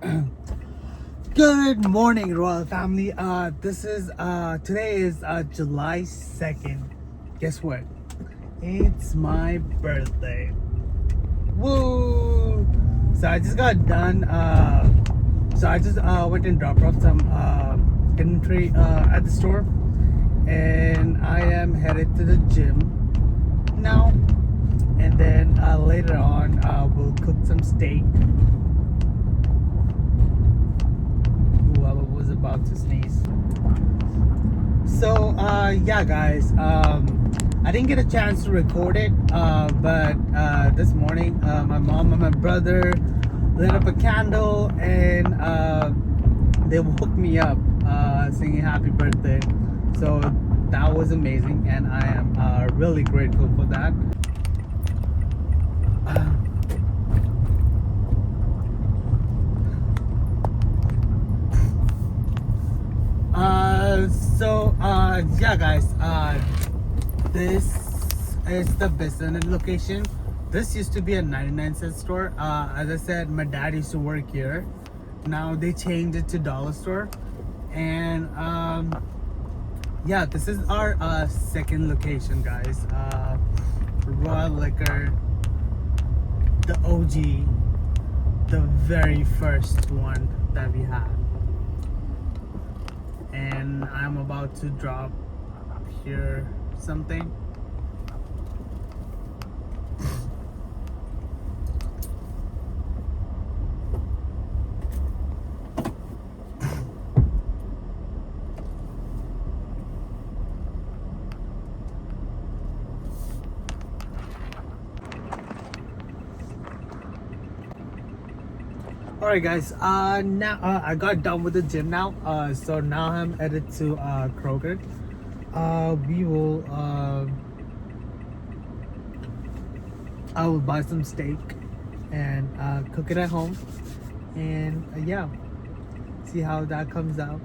Good morning, royal family. Today is July 2nd. Guess what? It's my birthday. Woo! So I just got done. Went and dropped off some inventory at the store, and I am headed to the gym now. And then later on, we'll cook some steak. Ooh, I was about to sneeze. So yeah, guys. I didn't get a chance to record it, but this morning, my mom and my brother lit up a candle, and they woke me up singing "Happy Birthday." So that was amazing, and I am really grateful for that. Yeah, guys. This is the business location. This used to be a 99-cent store. As I said, my dad used to work here. Now they changed it to dollar store, and yeah, this is our second location, guys. Royal Liquor, the OG, the very first one that we had. And I'm about to drop here something. Alright, guys, now I got done with the gym now, so now I'm headed to Kroger. We will I will buy some steak and cook it at home, and yeah, see how that comes out.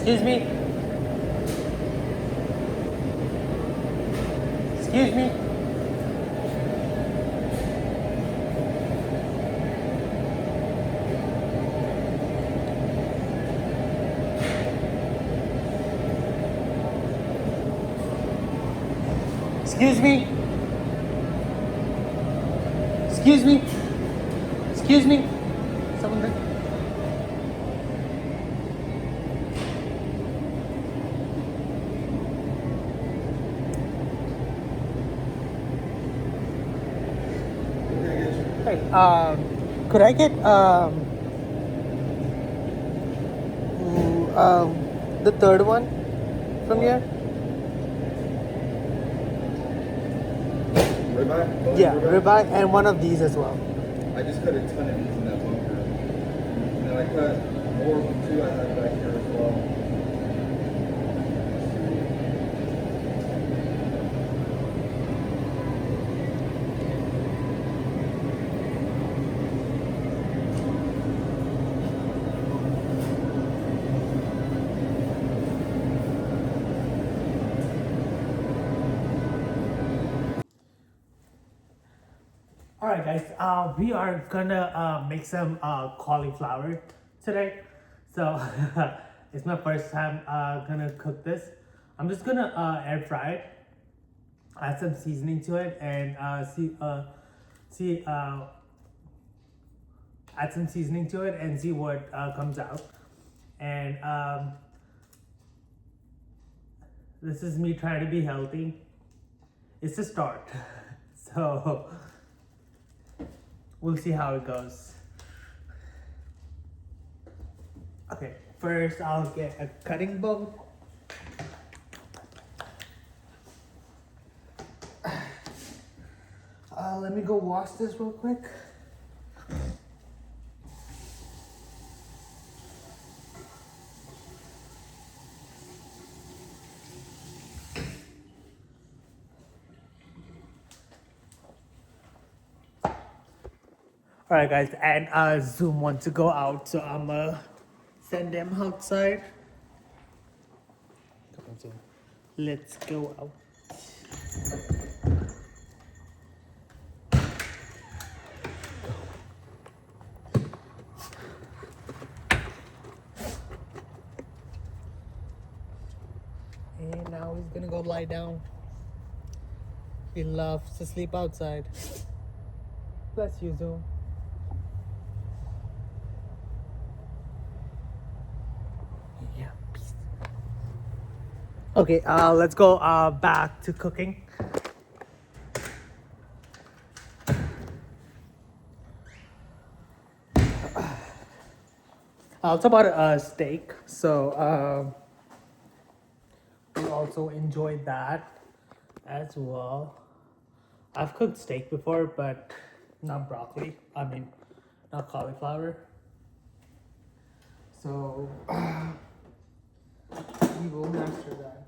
Excuse me. Excuse me. Excuse me. Excuse me. Excuse me. Someone there? Hey, could I get the third one from here? Ribeye? Yeah, ribeye and one of these as well. I just cut a ton of these in that bunker. And then I cut more of them too. I have back here as well. All right, guys. We are gonna make some cauliflower today. So it's my first time gonna cook this. I'm just gonna air fry it, add some seasoning to it, and see add some seasoning to it and see what comes out. And this is me trying to be healthy. It's a start. So we'll see how it goes. Okay, first I'll get a cutting board. Let me go wash this real quick. All right, guys, and Zoom wants to go out, so I'm gonna send them outside. Come on, Zoom. Let's go out. And now he's gonna go lie down. He loves to sleep outside. Bless you, Zoom. Yeah, peace. Okay, let's go back to cooking. It's about a steak, so we also enjoyed that as well. I've cooked steak before, but not broccoli. I mean, not cauliflower. So we will master that.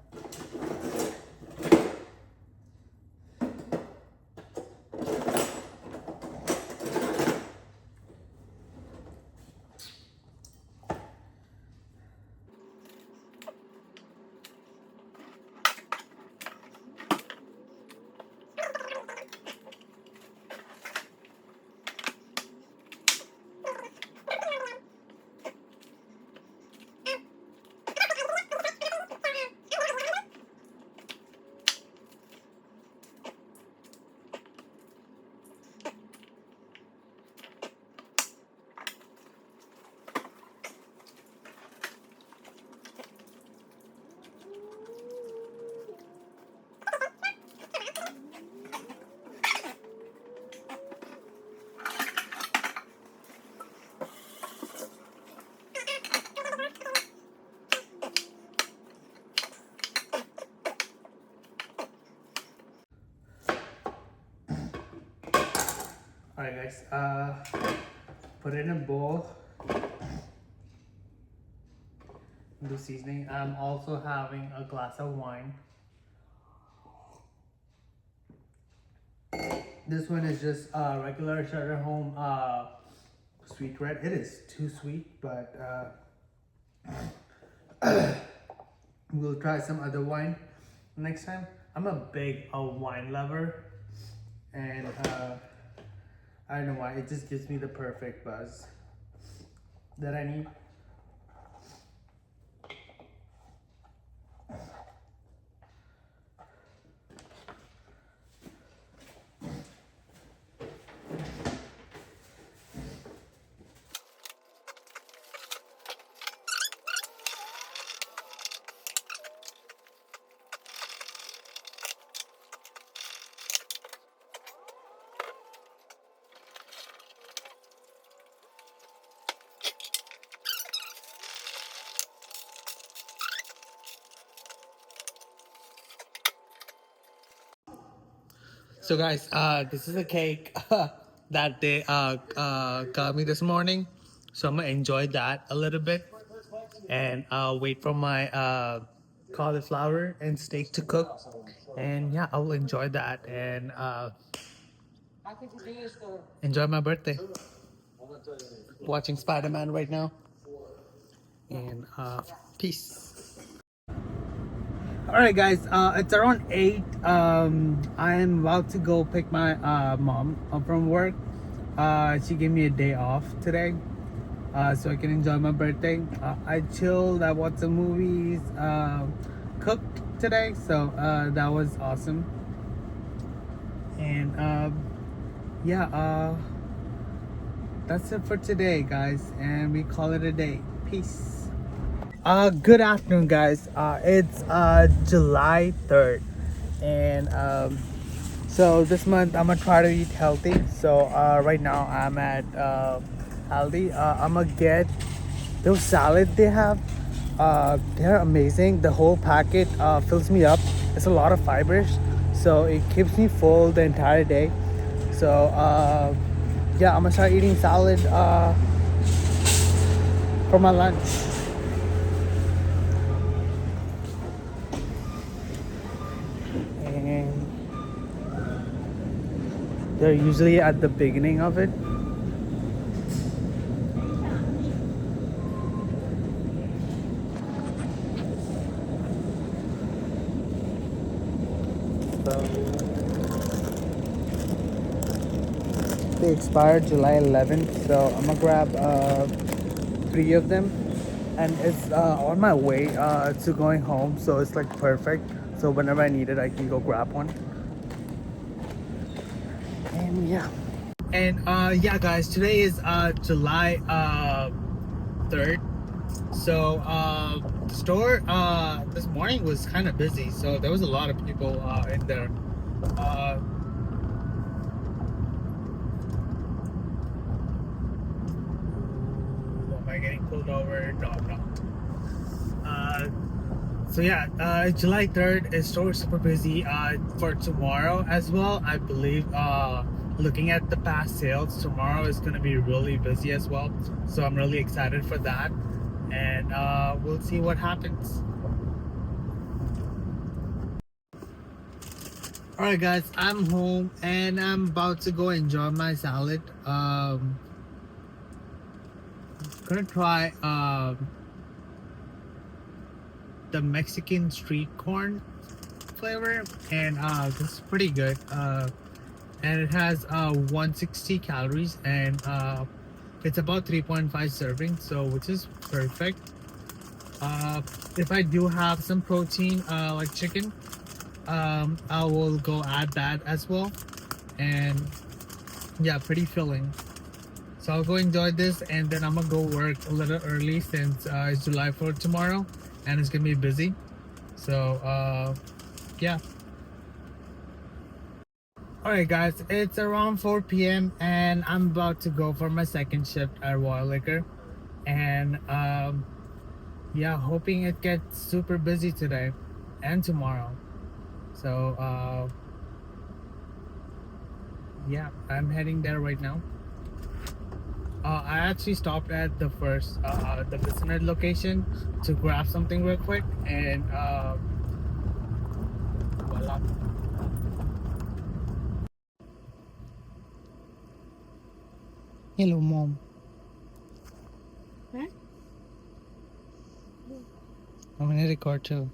Alright guys, put it in a bowl. Do seasoning. I'm also having a glass of wine. This one is just regular Sugar Home sweet red. It is too sweet, but we'll try some other wine next time. I'm a big wine lover, and I don't know why, it just gives me the perfect buzz that I need. So guys, this is a cake that they got me this morning. So I'm gonna enjoy that a little bit, and I'll wait for my cauliflower and steak to cook. And yeah, I'll enjoy that and enjoy my birthday. Watching Spider-Man right now. And peace. All right, guys. It's around 8. I am about to go pick my mom up from work. She gave me a day off today, so I can enjoy my birthday. I chilled, I watched some movies, cooked today, so that was awesome. And yeah, that's it for today, guys, and we call it a day. Peace. Good afternoon, guys. It's July 3rd, and so this month I'm gonna try to eat healthy. So right now I'm at Aldi. I'm gonna get those salad they have. They're amazing. The whole packet fills me up. It's a lot of fibers, so it keeps me full the entire day. So yeah, I'm gonna start eating salad for my lunch. And they're usually at the beginning of it. So they expired July 11th, so I'm gonna grab 3 of them, and it's on my way to going home, so it's like perfect. So whenever I need it, I can go grab one. And yeah. And yeah, guys, today is July 3rd. So the store this morning was kind of busy, so there was a lot of people in there. Am I getting pulled over? No, I'm not. So yeah, July 3rd is store super busy. For tomorrow as well, I believe. Looking at the past sales, tomorrow is going to be really busy as well. So I'm really excited for that, and we'll see what happens. All right, guys, I'm home and I'm about to go enjoy my salad. Gonna try the Mexican street corn flavor, and this is pretty good. And it has 160 calories, and it's about 3.5 servings, so which is perfect. If I do have some protein like chicken, I will go add that as well. And yeah, pretty filling. So I'll go enjoy this, and then I'm gonna go work a little early since it's July 4th tomorrow and it's gonna be busy. So yeah. Alright, guys, it's around 4 p.m. and I'm about to go for my second shift at Royal Liquor. And yeah, hoping it gets super busy today and tomorrow. So yeah, I'm heading there right now. I actually stopped at the first the Bissonnet location to grab something real quick, and voila. Hello, Mom. Huh? I'm gonna record too.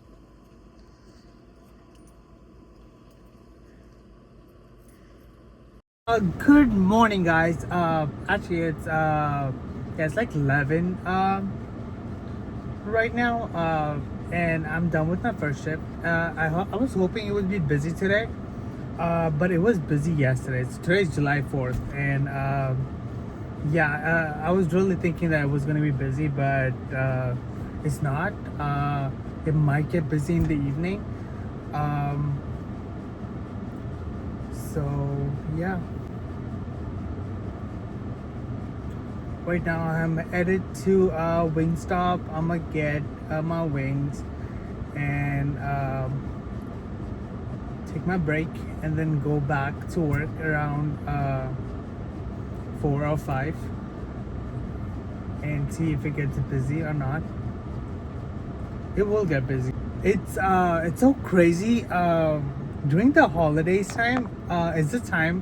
Good morning, guys. Actually, it's yeah, it's like 11 right now. And I'm done with my first shift. I was hoping it would be busy today, but it was busy yesterday. Today's July 4th, and yeah, I was really thinking that it was gonna be busy, but it's not. It might get busy in the evening. So yeah. Right now I'm headed to Wingstop. I'm gonna get my wings and take my break, and then go back to work around 4 or 5 and see if it gets busy or not. It will get busy. It's so crazy. During the holidays time, it's the time.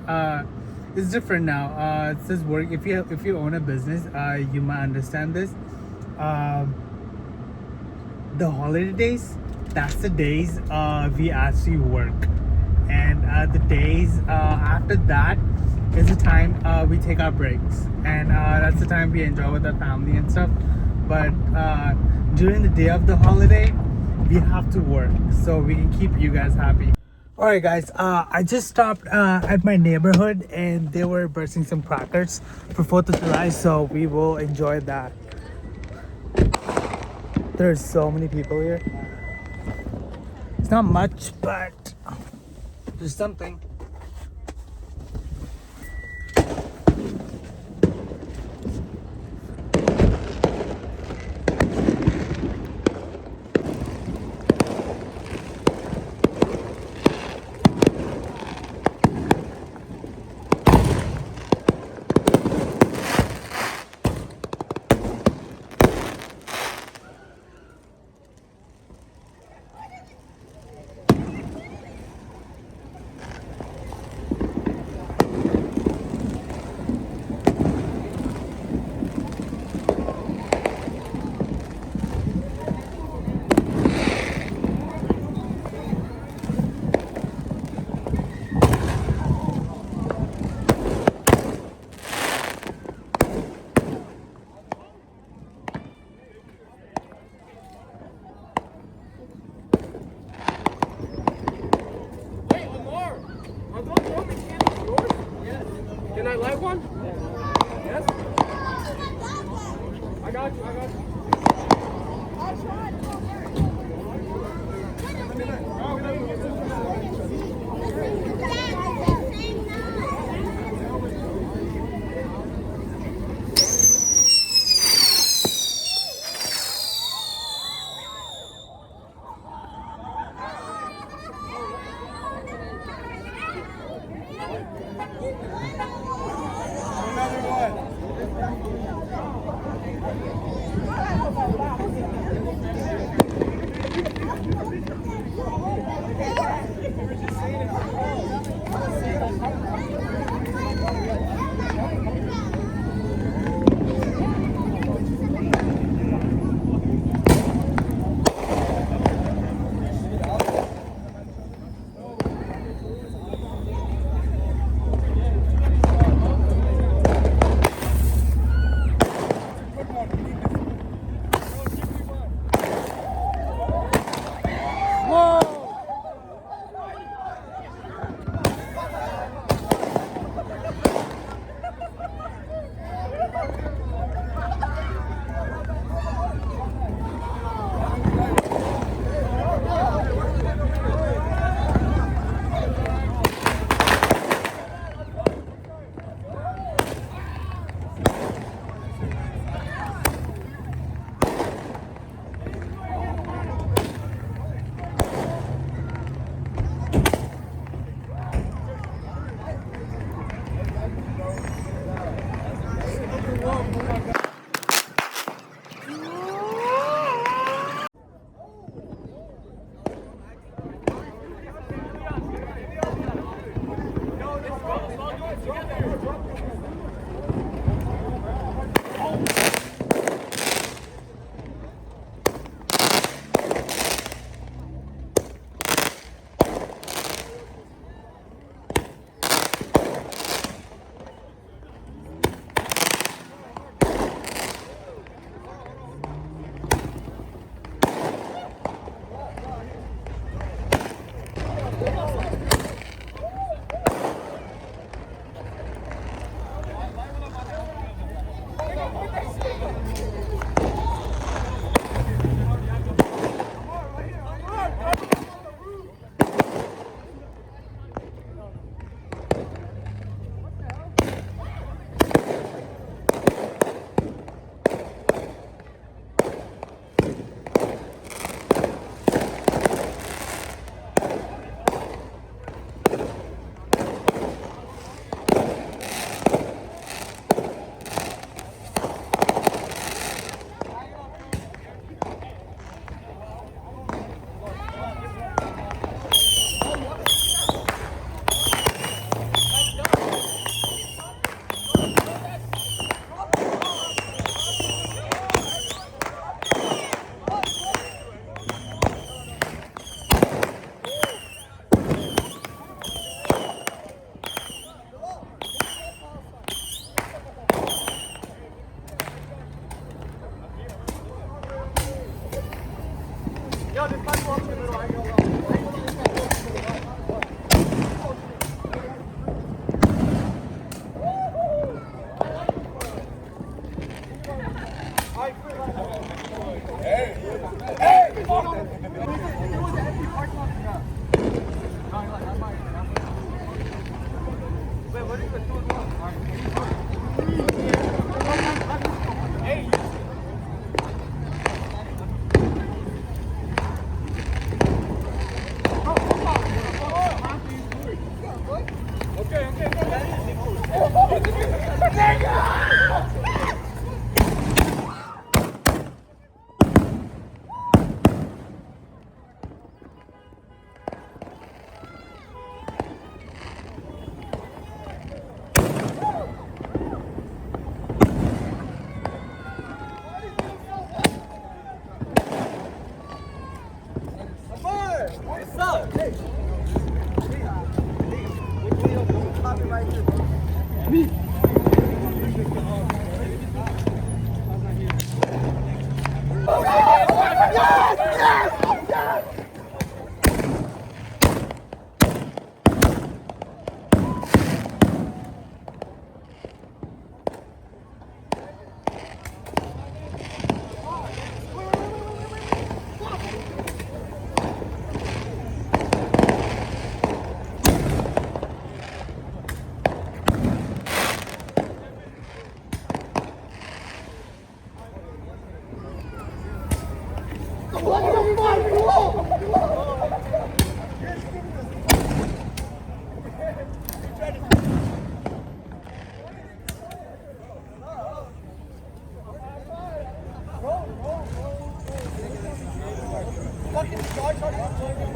It's different now. It says work. If you own a business, you might understand this. The holiday days, that's the days we actually work, and the days after that, is the time we take our breaks, and that's the time we enjoy with our family and stuff. But during the day of the holiday, we have to work so we can keep you guys happy. All right, guys. I just stopped at my neighborhood, and they were bursting some crackers for 4th of July, so we will enjoy that. There's so many people here. It's not much, but there's something.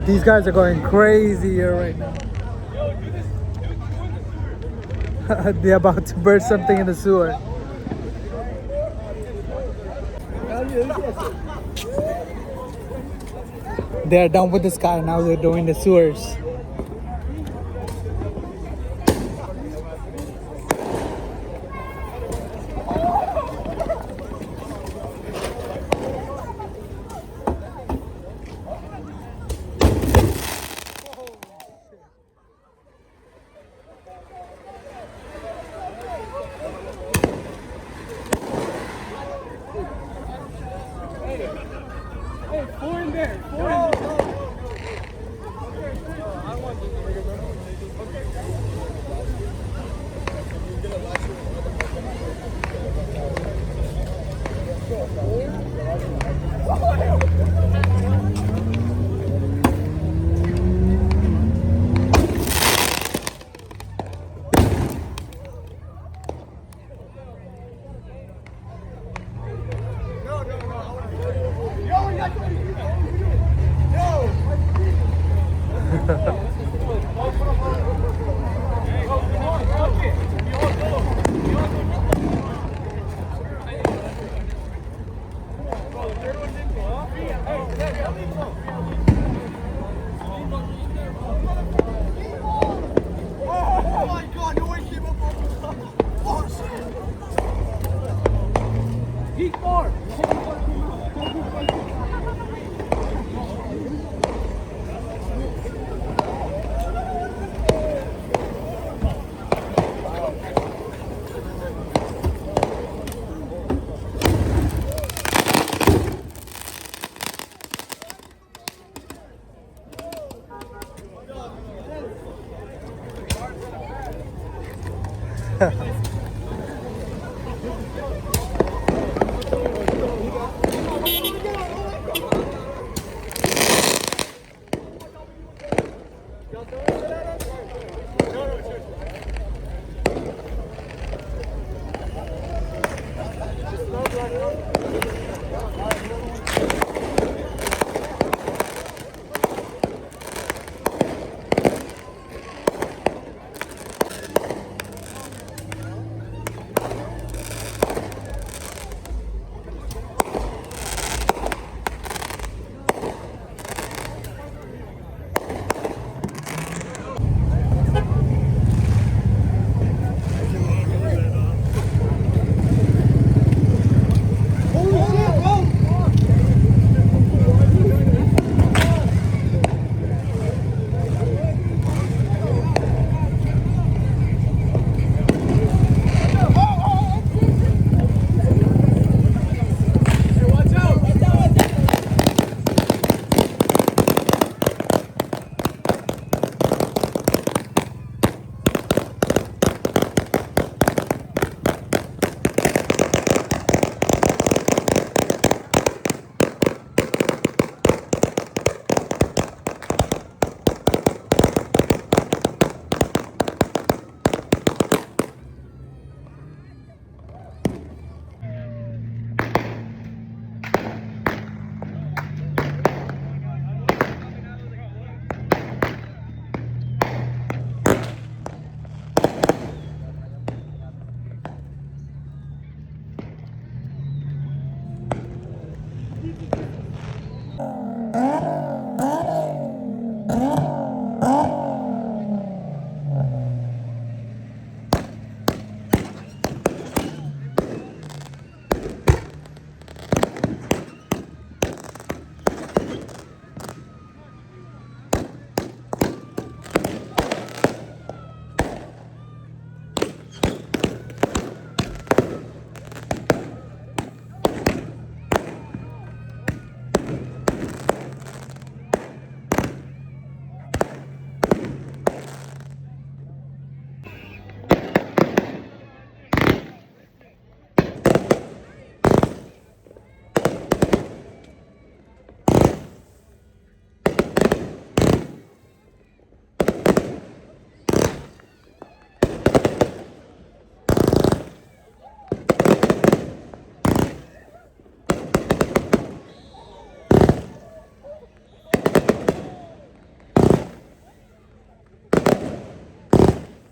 These guys are going crazy here right now. They're about to burst something in the sewer. They're done with the sky, now they're doing the sewers.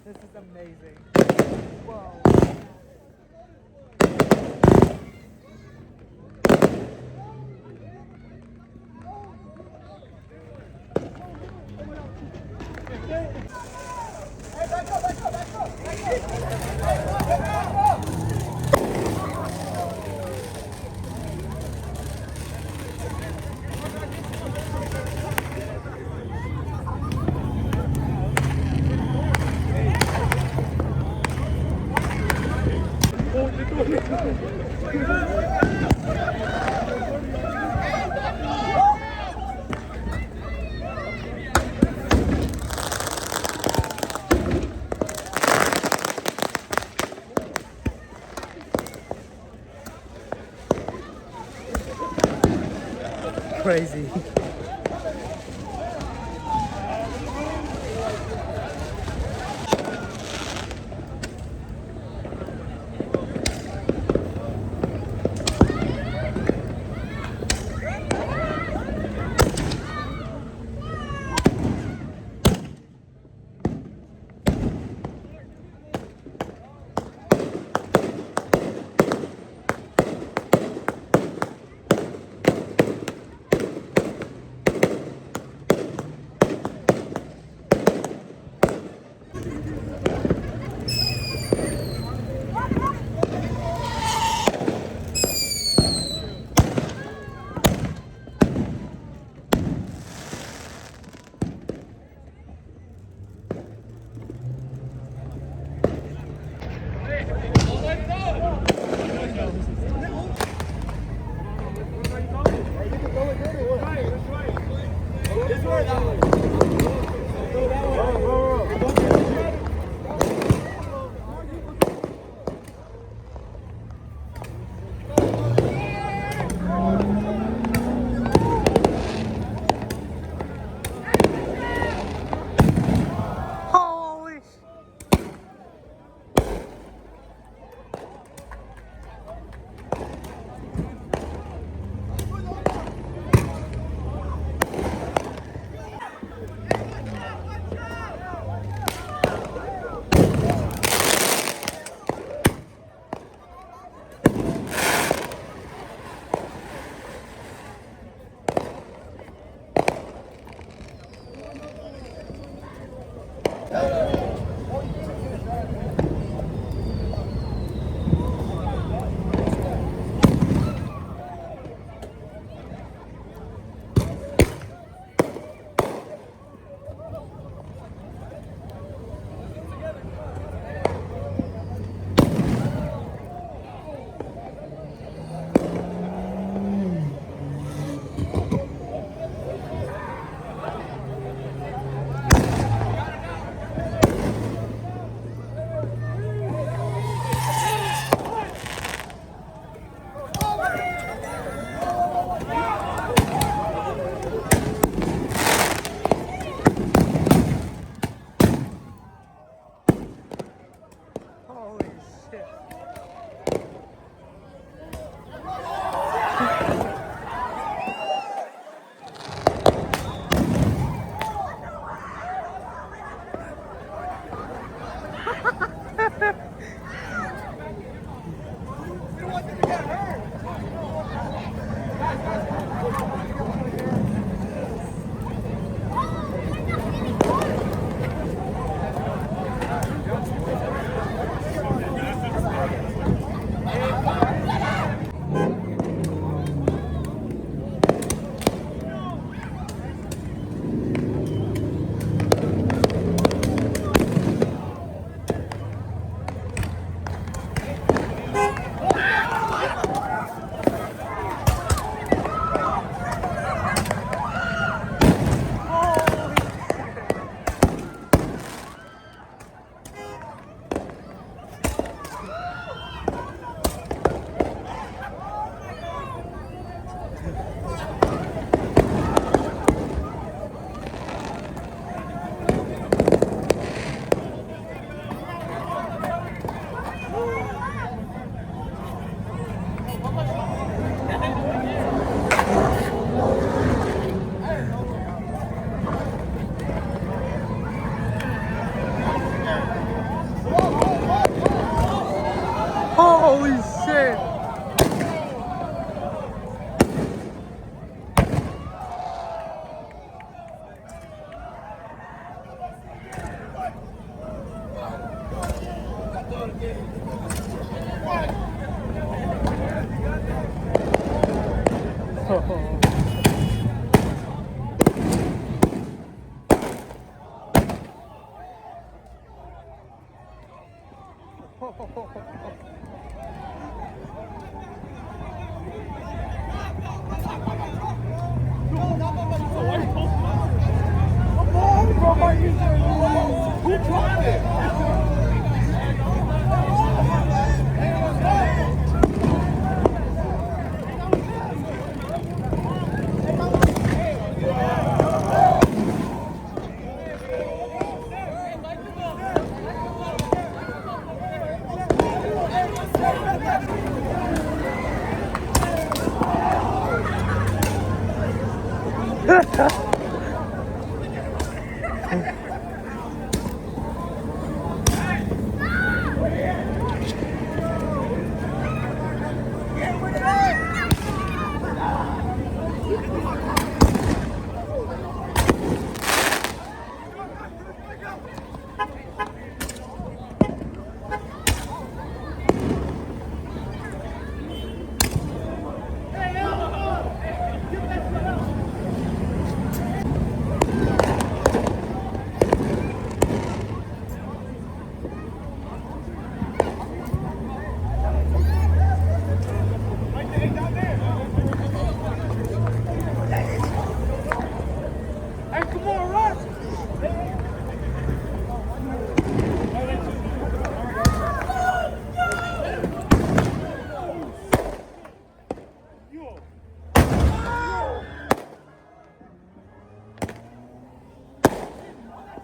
This is amazing. Whoa. Crazy.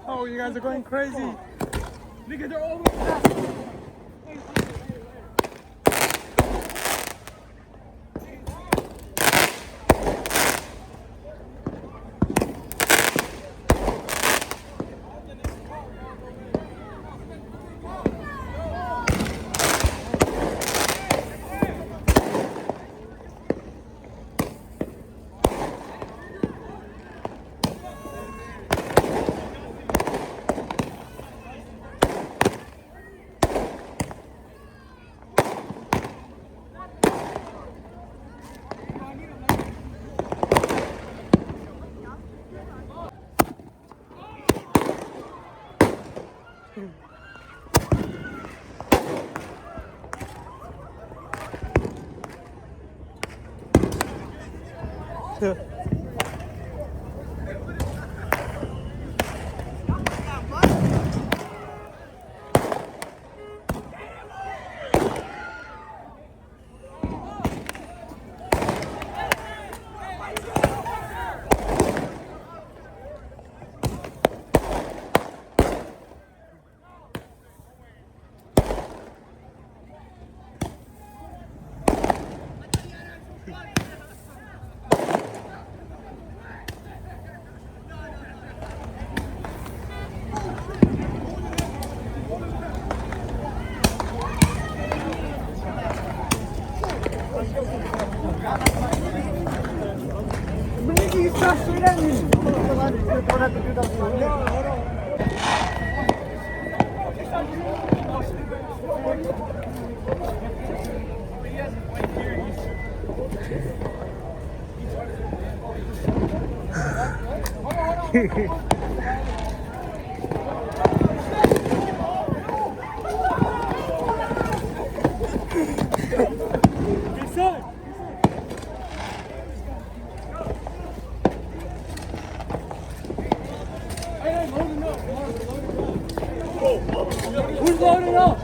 Oh, you guys are going crazy. Nigga, they're always back. Who's loading up?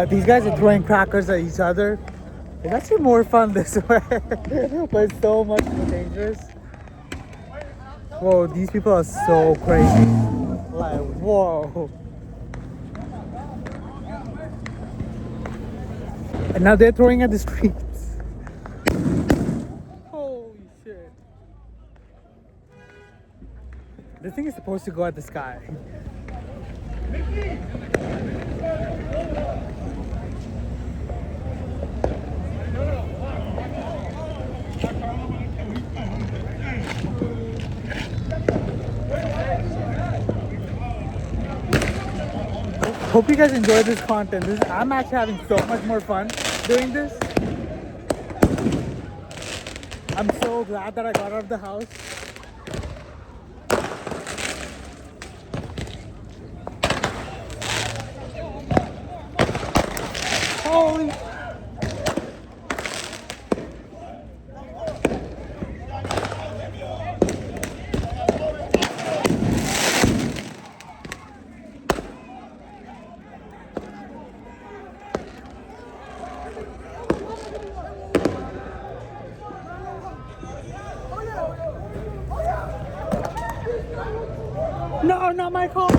These guys are throwing crackers at each other. It's actually more fun this way, but it's so much more dangerous. Whoa, these people are so crazy. Like, whoa. And now they're throwing at the streets. Holy shit. The thing is supposed to go at the sky. Hope you guys enjoy this content. I'm actually having so much more fun doing this. I'm so glad that I got out of the house. Holy. No, not my car.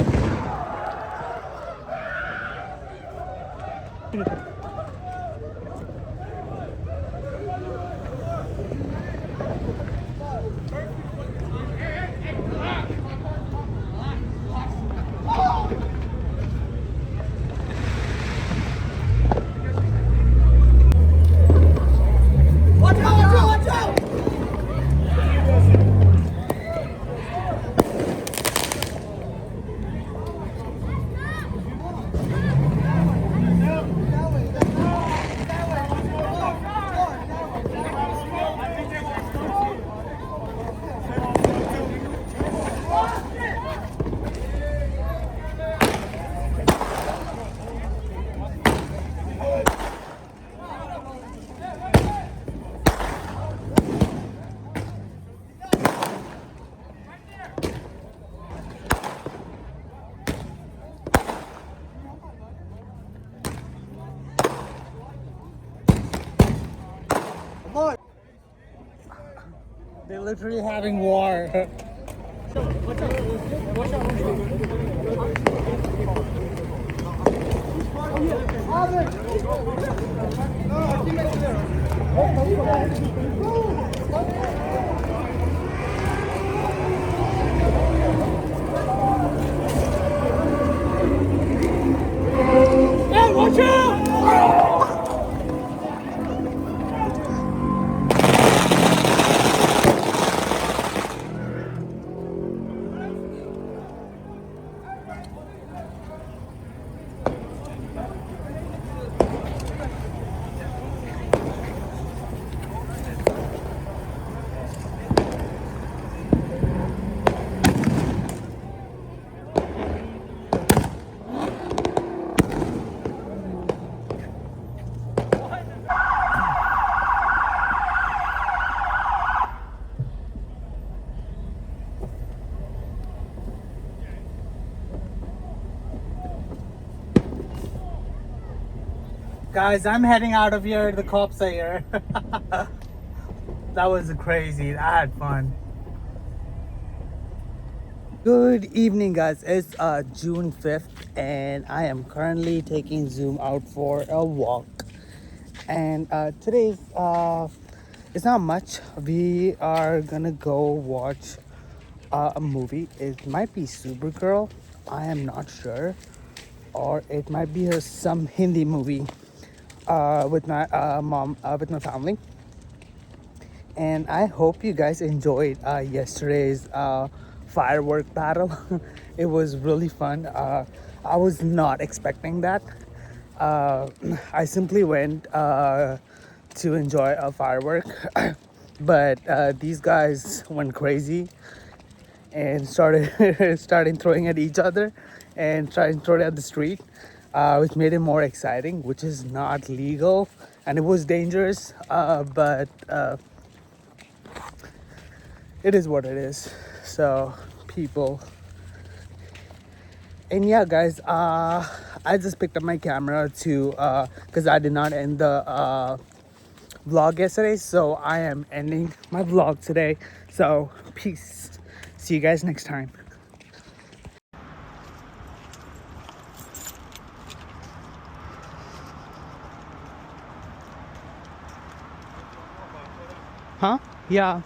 They're literally having war. Guys, I'm heading out of here. The cops are here. That was crazy. I had fun. Good evening, guys. It's June 5th, and I am currently taking Zoom out for a walk. And today's it's not much. We are gonna go watch a movie. It might be Supergirl. I am not sure, or it might be some Hindi movie with my mom, with my family. And I hope you guys enjoyed yesterday's firework battle. It was really fun. I was not expecting that. I simply went to enjoy a firework, but these guys went crazy and started throwing at each other and trying to throw it at the street, which made it more exciting, which is not legal, and it was dangerous, but it is what it is. So people, and yeah, guys, I just picked up my camera to because I did not end the vlog yesterday, so I am ending my vlog today. So peace, see you guys next time. Huh? Yeah.